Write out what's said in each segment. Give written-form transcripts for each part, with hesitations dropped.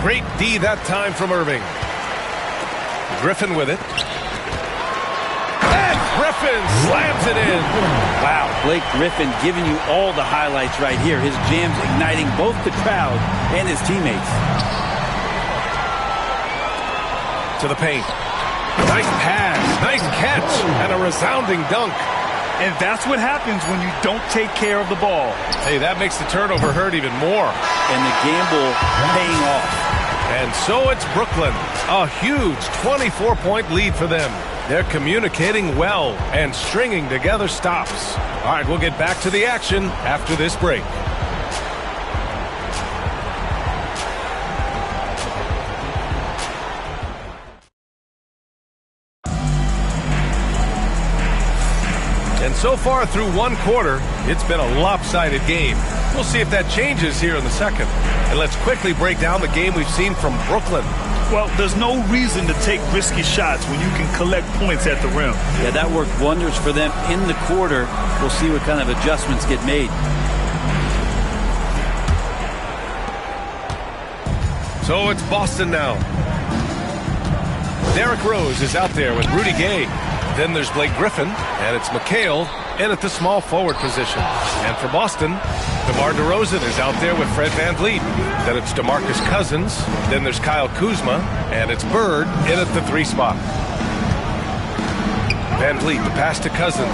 Great D that time from Irving. Griffin with it. And Griffin slams it in. Wow, Blake Griffin giving you all the highlights right here. His jams igniting both the crowd and his teammates. To the paint. Nice pass, nice catch, and a resounding dunk. And that's what happens when you don't take care of the ball. Hey, that makes the turnover hurt even more. And the gamble paying off. And so it's Brooklyn. A huge 24-point lead for them. They're communicating well and stringing together stops. All right, we'll get back to the action after this break. And so far through one quarter, it's been a lopsided game. We'll see if that changes here in the second. And let's quickly break down the game we've seen from Brooklyn. Well, there's no reason to take risky shots when you can collect points at the rim. Yeah, that worked wonders for them in the quarter. We'll see what kind of adjustments get made. So it's Boston now. Derrick Rose is out there with Rudy Gay. Then there's Blake Griffin, and it's McHale in at the small forward position. And for Boston, DeMar DeRozan is out there with Fred VanVleet. Then it's DeMarcus Cousins. Then there's Kyle Kuzma, and it's Bird in at the 3 spot. VanVleet, the pass to Cousins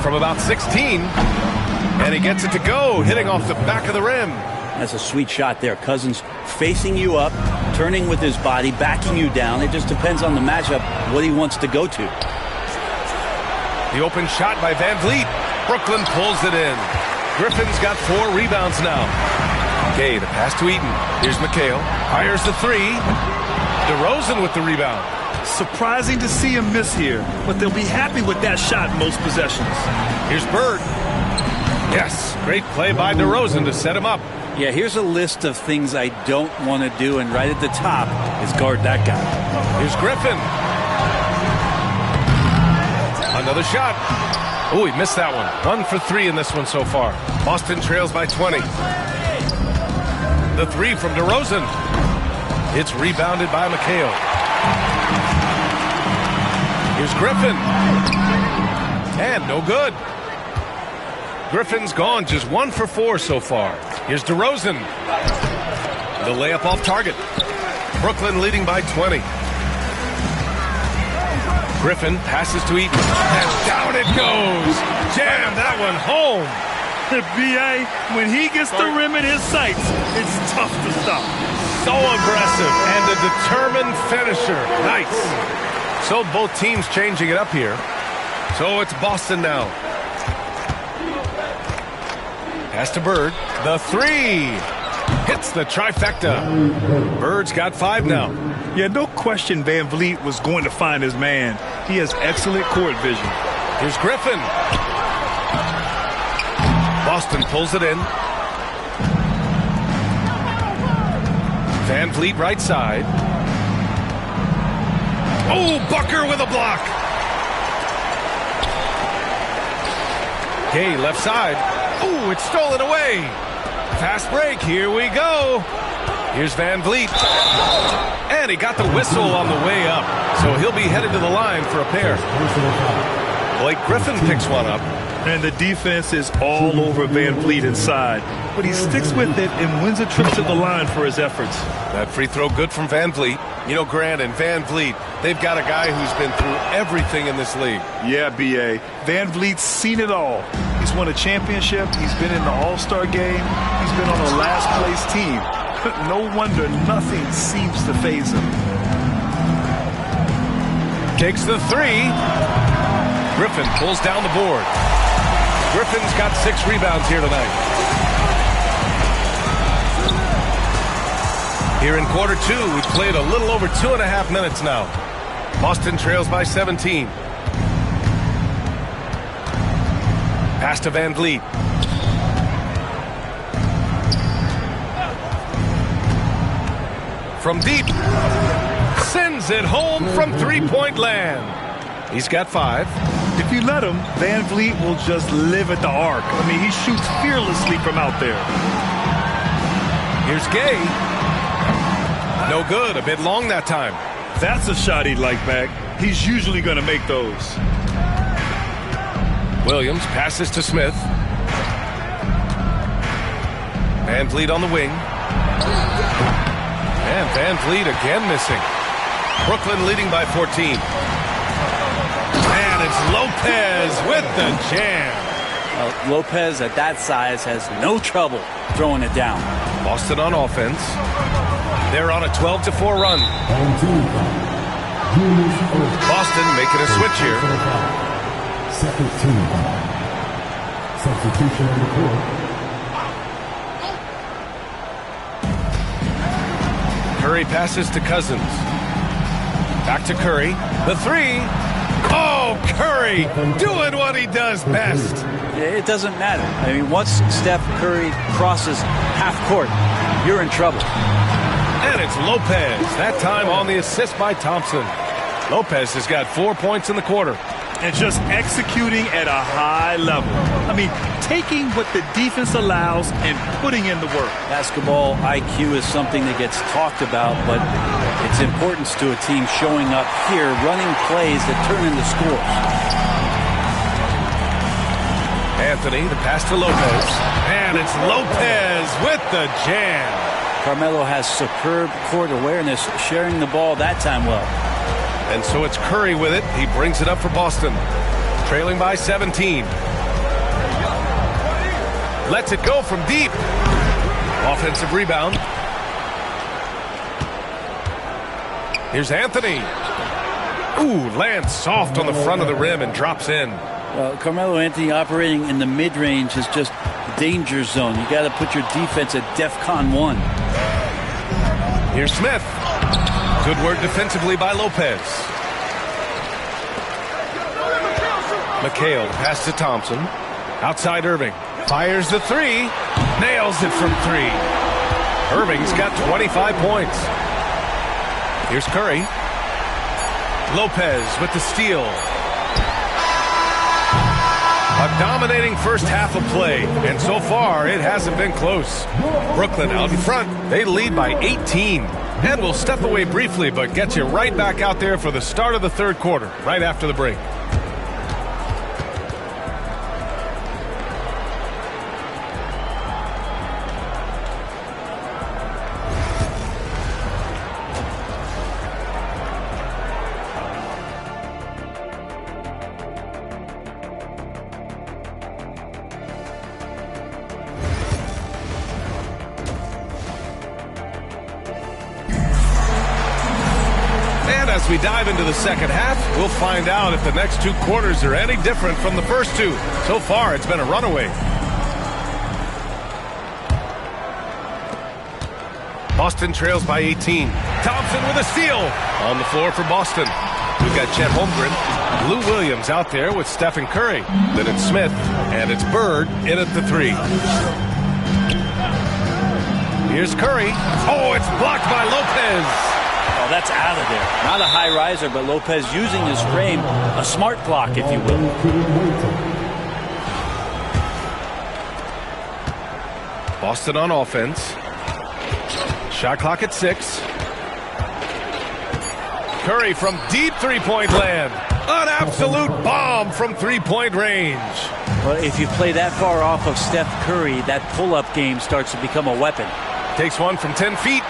from about 16, and he gets it to go, hitting off the back of the rim. That's a sweet shot there. Cousins facing you up, turning with his body, backing you down. It just depends on the matchup, what he wants to go to. The open shot by VanVleet. Brooklyn pulls it in. Griffin's got 4 rebounds now. Gay, the pass to Eaton. Here's McHale. Fires the 3. DeRozan with the rebound. Surprising to see him miss here, but they'll be happy with that shot most possessions. Here's Bird. Yes, great play by DeRozan to set him up. Yeah, here's a list of things I don't want to do, and right at the top is guard that guy. Here's Griffin. Another shot. Oh, he missed that one. 1 for 3 in this one so far. Boston trails by 20. The 3 from DeRozan. It's rebounded by McHale. Here's Griffin. And no good. Griffin's gone just 1 for 4 so far. Here's DeRozan. The layup off target. Brooklyn leading by 20. Griffin passes to Eaton, and down it goes. Jam that one home. B.A., when he gets the rim in his sights, it's tough to stop. So aggressive and a determined finisher. Nice. So both teams changing it up here. So it's Boston now. Pass to Bird. The 3. Hits the trifecta. Bird's got 5 now. Yeah, no question VanVleet was going to find his man. He has excellent court vision. Here's Griffin. Boston pulls it in. VanVleet right side. Oh, Bucker with a block. Gay left side. Oh, it's stolen away. Fast break. Here we go. Here's VanVleet. And he got the whistle on the way up. So he'll be headed to the line for a pair. Blake Griffin picks one up. And the defense is all over VanVleet inside. But he sticks with it and wins a trip to the line for his efforts. That free throw good from VanVleet. You know, Grant and VanVleet, they've got a guy who's been through everything in this league. Yeah, B.A. VanVleet's seen it all. He's won a championship. He's been in the All-Star game. He's been on a last-place team. No wonder nothing seems to faze him. Takes the 3. Griffin pulls down the board. Griffin's got 6 rebounds here tonight. Here in quarter 2, we've played a little over 2.5 minutes now. Boston trails by 17. Pass to VanVleet. From deep. Sends it home from 3-point land. He's got 5. If you let him, VanVleet will just live at the arc. I mean, he shoots fearlessly from out there. Here's Gay. no good. A bit long that time. That's a shot he'd like back. He's usually going to make those. Williams passes to Smith. Van Vliet on the wing. And Van Vliet again missing. Brooklyn leading by 14. And it's Lopez with the jam. Lopez at that size has no trouble throwing it down. Boston on offense. They're on a 12-4 run. Boston making a switch here. Second team. Substitution on the court. Curry passes to Cousins. Back to Curry. The three. Oh, Curry doing what he does best. It doesn't matter. I mean, once Steph Curry crosses half court, you're in trouble. And it's Lopez, that time on the assist by Thompson. Lopez has got 4 points in the quarter. And just executing at a high level. I mean, taking what the defense allows and putting in the work. Basketball IQ is something that gets talked about, but its importance to a team showing up here, running plays that turn into scores. Anthony, the pass to Lopez. And it's Lopez with the jam. Carmelo has superb court awareness, sharing the ball that time well. And so it's Curry with it. He brings it up for Boston. Trailing by 17. Lets it go from deep. Offensive rebound. Here's Anthony. Ooh, lands soft on the front of the rim and drops in. Carmelo Anthony operating in the mid-range is just danger zone. You got to put your defense at DEFCON 1. Here's Smith. Good work defensively by Lopez. McHale pass to Thompson. Outside Irving. Fires the three. Nails it from three. Irving's got 25 points. Here's Curry. Lopez with the steal. A dominating first half of play, and so far it hasn't been close. Brooklyn out in front. They lead by 18. And we'll step away briefly, but get you right back out there for the start of the third quarter, right after the break. As we dive into the second half, we'll find out if the next two quarters are any different from the first two. So far, it's been a runaway. Boston trails by 18. Thompson with a steal on the floor for Boston. We've got Chet Holmgren, Lou Williams out there with Stephen Curry. Then it's Smith, and it's Bird in at the three. Here's Curry. Oh, it's blocked by Lopez. Oh, that's out of there. Not a high riser, but Lopez using his frame, a smart block, if you will. Boston on offense. Shot clock at 6. Curry from deep three-point land. An absolute bomb from three-point range. Well, if you play that far off of Steph Curry, that pull-up game starts to become a weapon. Takes one from 10 feet.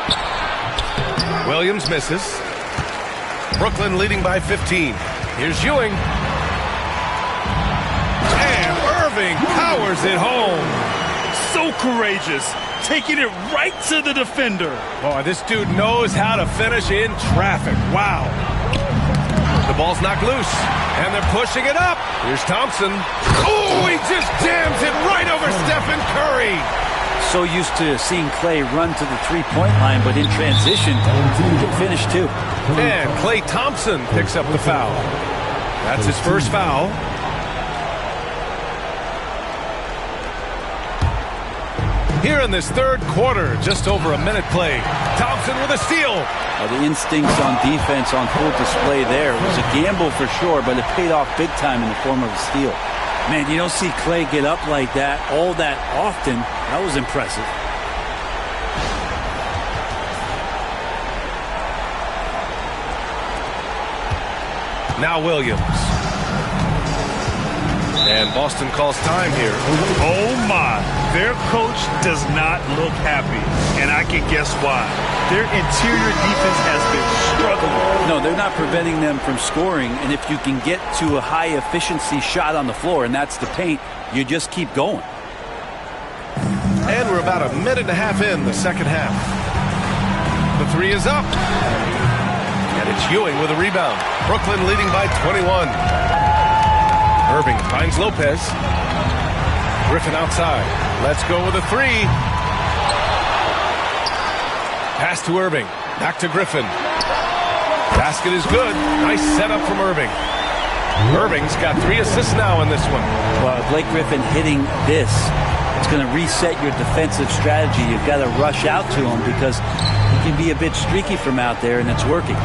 Williams misses. Brooklyn leading by 15. Here's Ewing. And Irving powers it home. So courageous. Taking it right to the defender. Boy, this dude knows how to finish in traffic. Wow. The ball's knocked loose. And they're pushing it up. Here's Thompson. Oh, he just jams it right over Stephen Curry. So used to seeing Clay run to the three-point line, but in transition, he can finish too. And Klay Thompson picks up the foul. That's his first foul. Here in this third quarter, just over a minute played. Thompson with a steal. The instincts on defense on full display there. It was a gamble for sure, but it paid off big time in the form of a steal. Man, you don't see Clay get up like that all that often. That was impressive. Now Williams. And Boston calls time here. Oh, my. Their coach does not look happy, and I can guess why. Their interior defense has been struggling. No, they're not preventing them from scoring, and if you can get to a high-efficiency shot on the floor, and that's the paint, you just keep going. And we're about a minute and a half in the second half. The three is up. And it's Ewing with a rebound. Brooklyn leading by 21. Irving finds Lopez. Griffin outside. Let's go with a three. Pass to Irving. Back to Griffin. Basket is good. Nice setup from Irving. Irving's got 3 assists now in this one. Well, Blake Griffin hitting this, it's going to reset your defensive strategy. You've got to rush out to him because he can be a bit streaky from out there, and it's working.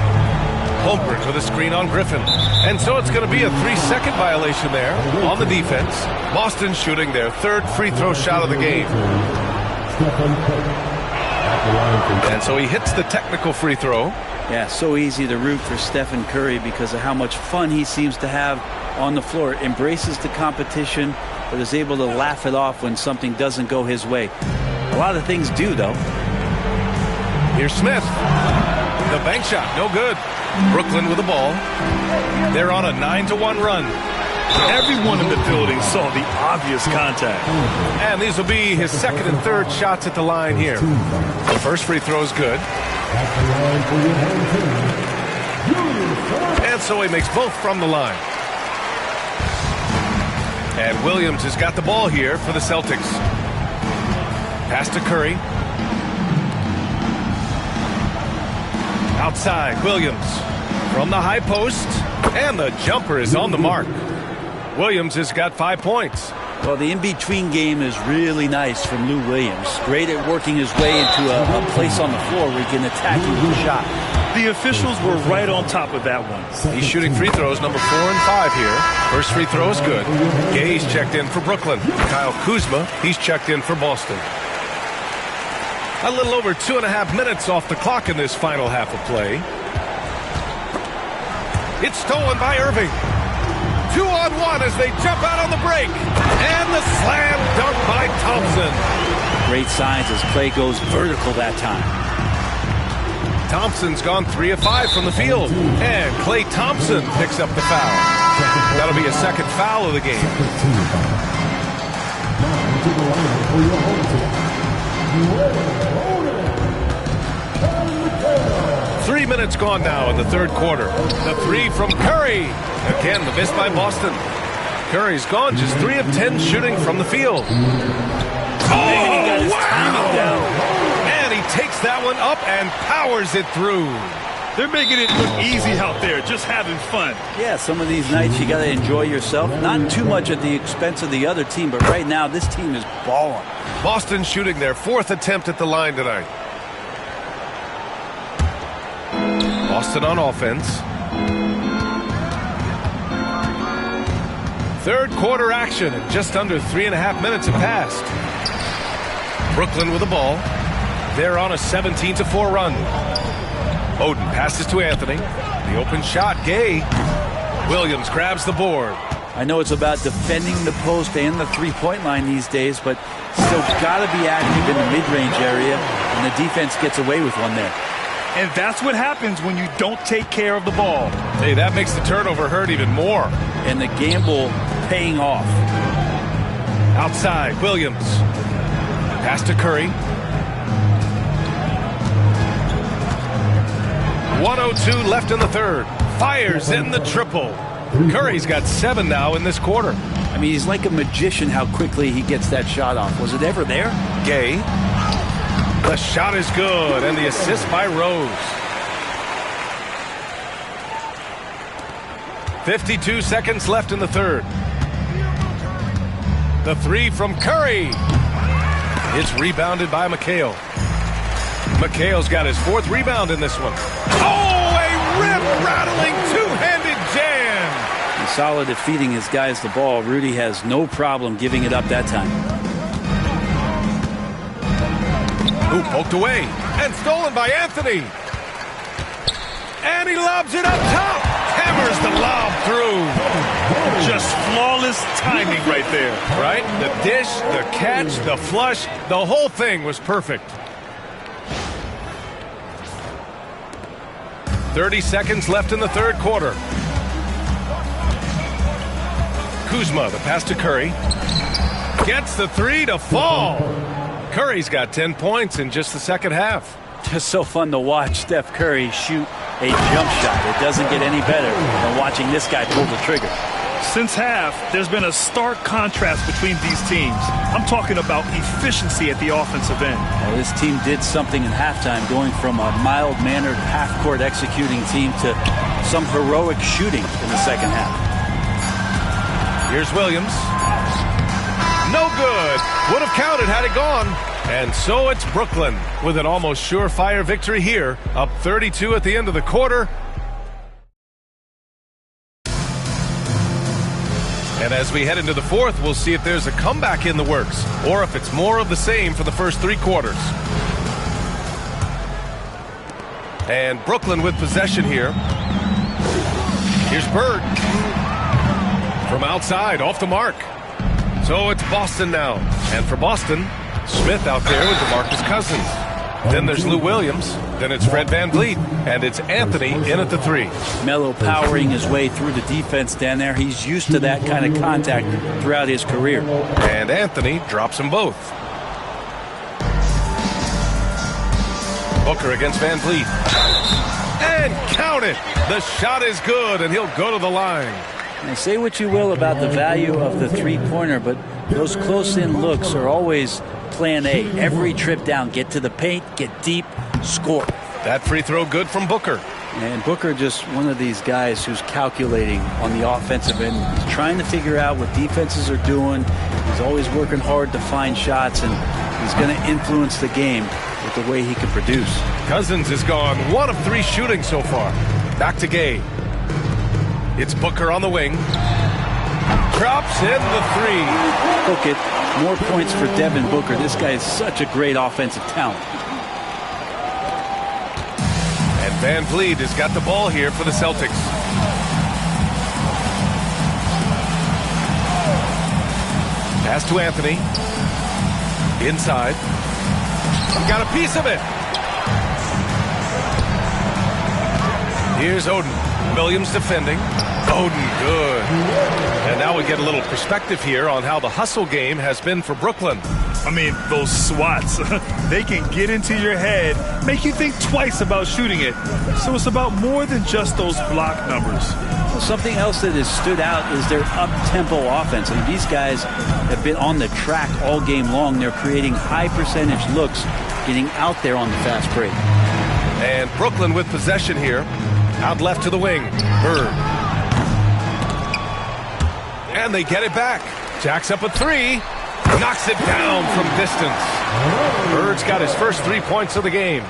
Holmgren with a screen on Griffin. And so it's going to be a 3-second violation there on the defense. Boston shooting their 3rd free throw shot of the game. And so he hits the technical free throw. Yeah, so easy to root for Stephen Curry because of how much fun he seems to have on the floor. Embraces the competition, but is able to laugh it off when something doesn't go his way. A lot of things do, though. Here's Smith. The bank shot, no good. Brooklyn with the ball. They're on a 9-1 run. Everyone in the building saw the obvious contact. And these will be his 2nd and 3rd shots at the line here. The first free throw is good. And so he makes both from the line. And Williams has got the ball here for the Celtics. Pass to Curry. Outside, Williams from the high post. And the jumper is on the mark. Williams has got 5 points. Well, the in-between game is really nice from Lou Williams. Great at working his way into a place on the floor where he can attack you with a shot. The officials were right on top of that one. He's shooting free throws number 4 and 5 here. First free throw is good. Gay's checked in for Brooklyn. Kyle Kuzma, he's checked in for Boston. A little over 2.5 minutes off the clock in this final half of play. It's stolen by Irving. 2-on-1 as they jump out on the break. And the slam dunk by Thompson. Great signs as play goes vertical that time. Thompson's gone 3 of 5 from the field. And Klay Thompson picks up the foul. That'll be a 2nd foul of the game. 3 minutes gone now in the 3rd quarter. The 3 from Curry. Again, the miss by Boston. Curry's gone just 3 of 10 shooting from the field. Oh, wow! And he takes that one up and powers it through. They're making it look easy out there, just having fun. Yeah, some of these nights you got to enjoy yourself. Not too much at the expense of the other team, but right now this team is balling. Boston shooting their 4th attempt at the line tonight. Boston on offense. 3rd quarter action, and just under 3.5 minutes have passed. Brooklyn with the ball. They're on a 17-4 run. Oden passes to Anthony. The open shot, Gay. Williams grabs the board. I know it's about defending the post and the three-point line these days, but still got to be active in the mid-range area, and the defense gets away with one there. And that's what happens when you don't take care of the ball. Hey, that makes the turnover hurt even more. And the gamble paying off. Outside, Williams. Pass to Curry. 1:02 left in the 3rd. Fires in the triple. Curry's got 7 now in this quarter. I mean, he's like a magician how quickly he gets that shot off. Was it ever there? Gay. The shot is good, and the assist by Rose. 52 seconds left in the 3rd. The 3 from Curry. It's rebounded by McHale. McHale's got his 4th rebound in this one. Oh, a rip-rattling two-handed jam. He's solid at feeding his guys the ball. Rudy has no problem giving it up that time. Ooh, poked away and stolen by Anthony. And he lobs it up top. hammers the lob through. Just flawless timing right there. Right? The dish, the catch, the flush, the whole thing was perfect. 30 seconds left in the third quarter. Kuzma, the pass to Curry. Gets the three to fall. Curry's got 10 points in just the second half. Just so fun to watch Steph Curry shoot a jump shot. It doesn't get any better than watching this guy pull the trigger. Since half, there's been a stark contrast between these teams. I'm talking about efficiency at the offensive end. Well, this team did something in halftime, going from a mild-mannered half-court executing team to some heroic shooting in the second half. Here's Williams. No good. Would have counted had it gone. And so it's Brooklyn with an almost surefire victory here, up 32 at the end of the quarter. And as we head into the fourth, we'll see if there's a comeback in the works or if it's more of the same for the first three quarters. And Brooklyn with possession here. Here's Bird. From outside, off the mark. So it's Boston now. And for Boston, Smith out there with DeMarcus Cousins. Then there's Lou Williams. Then it's Fred VanVleet. And it's Anthony in at the three. Melo powering his way through the defense down there. He's used to that kind of contact throughout his career. And Anthony drops them both. Booker against VanVleet. And count it! The shot is good, and he'll go to the line. Now, say what you will about the value of the three-pointer, but those close-in looks are always plan A. Every trip down, get to the paint, get deep, score. That free throw good from Booker. And Booker just one of these guys who's calculating on the offensive end. He's trying to figure out what defenses are doing. He's always working hard to find shots, and he's going to influence the game with the way he can produce. Cousins has gone 1 of 3 shooting so far. Back to Gay. It's Booker on the wing. Drops in the three. Book it. More points for Devin Booker. This guy is such a great offensive talent. And VanVleet has got the ball here for the Celtics. Pass to Anthony. Inside. Got a piece of it. Here's Oden. Williams defending. Oden, good. And now we get a little perspective here on how the hustle game has been for Brooklyn. I mean, those swats, they can get into your head, make you think twice about shooting it. So it's about more than just those block numbers. Well, something else that has stood out is their up-tempo offense. I mean, these guys have been on the track all game long. They're creating high-percentage looks, getting out there on the fast break. And Brooklyn with possession here. Out left to the wing. Bird. And they get it back. Jacks up a three. Knocks it down from distance. Bird's got his first 3 points of the game.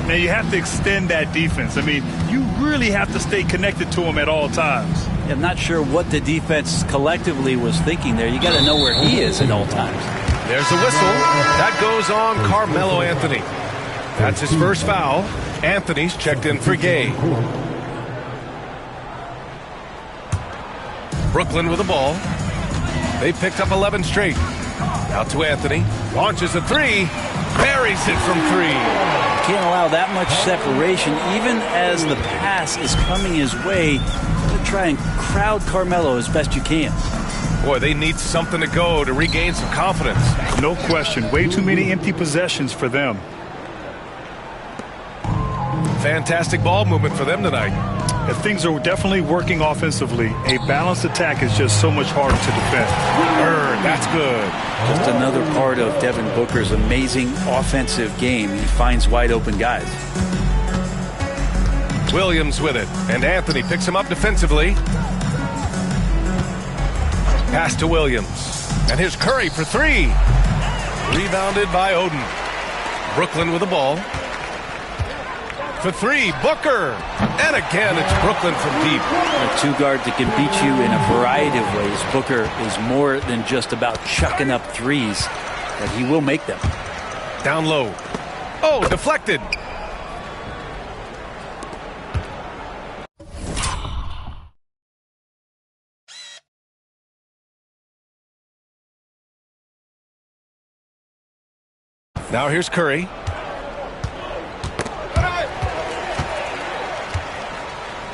Now you have to extend that defense. I mean, you really have to stay connected to him at all times. I'm not sure what the defense collectively was thinking there. You got to know where he is at all times. There's a whistle. That goes on Carmelo Anthony. That's his first foul. Anthony's checked in for Gay. Brooklyn with the ball. They picked up 11 straight. Out to Anthony. Launches a three. Buries it from three. Can't allow that much separation, even as the pass is coming his way, to try and crowd Carmelo as best you can. Boy, they need something to go to regain some confidence. No question. Way too many empty possessions for them. Fantastic ball movement for them tonight. If things are definitely working offensively, a balanced attack is just so much harder to defend. Bird, that's good. Just another part of Devin Booker's amazing offensive game. He finds wide open guys. Williams with it, and Anthony picks him up defensively. Pass to Williams, and here's Curry for three. Rebounded by Oden. Brooklyn with the ball. For three, Booker. And again, it's Brooklyn from deep. A two guard that can beat you in a variety of ways. Booker is more than just about chucking up threes, but he will make them. Down low. Oh, deflected. Now here's Curry.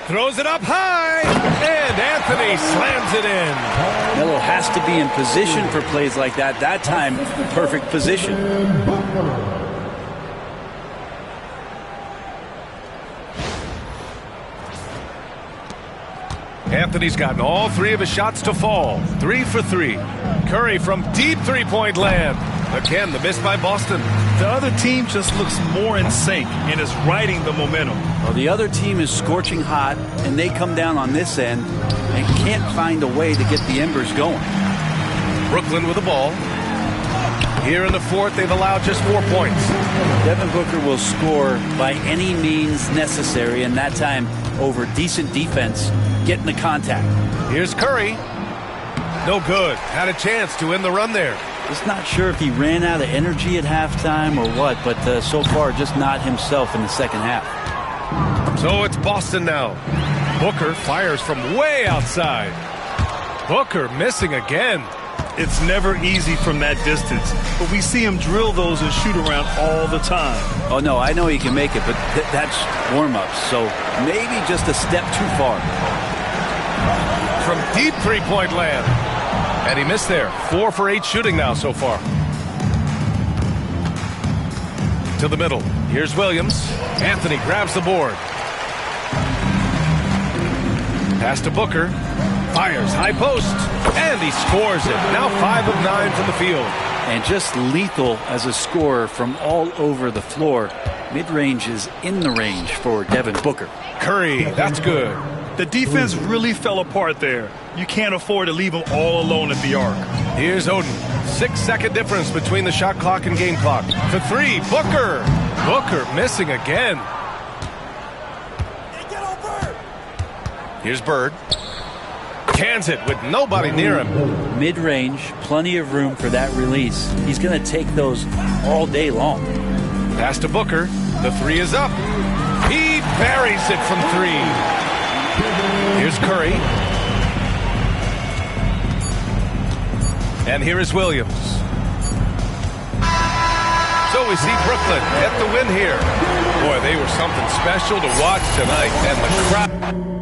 Throws it up high, and Anthony slams it in. Melo has to be in position for plays like that. That time, perfect position. Anthony's gotten all 3 of his shots to fall. 3 for 3. Curry from deep three-point land. Again, the miss by Boston. The other team just looks more in sync and is riding the momentum. Well, the other team is scorching hot, and they come down on this end and can't find a way to get the embers going. Brooklyn with the ball. Here in the fourth, they've allowed just 4 points. Devin Booker will score by any means necessary, and that time over decent defense, getting the contact. Here's Curry. No good. Had a chance to end the run there. Just not sure if he ran out of energy at halftime or what, but so far just not himself in the second half. So it's Boston now. Booker fires from way outside. Booker missing again. It's never easy from that distance, but we see him drill those and shoot around all the time. Oh, no, I know he can make it, but that's warm-ups, so maybe just a step too far. From deep three-point land. And he missed there. 4 for 8 shooting now so far. To the middle. Here's Williams. Anthony grabs the board. Pass to Booker. Fires high post. And he scores it. Now 5 of 9 from the field. And just lethal as a scorer from all over the floor. Mid-range is in the range for Devin Booker. Curry, that's good. The defense really fell apart there. You can't afford to leave them all alone at the arc. Here's Oden. 6-second difference between the shot clock and game clock. For 3, Booker. Booker missing again. Here's Bird. Cans it with nobody near him. Mid-range, plenty of room for that release. He's going to take those all day long. Pass to Booker. The 3 is up. He buries it from 3. Here's Curry. And here is Williams. So we see Brooklyn get the win here. Boy, they were something special to watch tonight. And the crowd...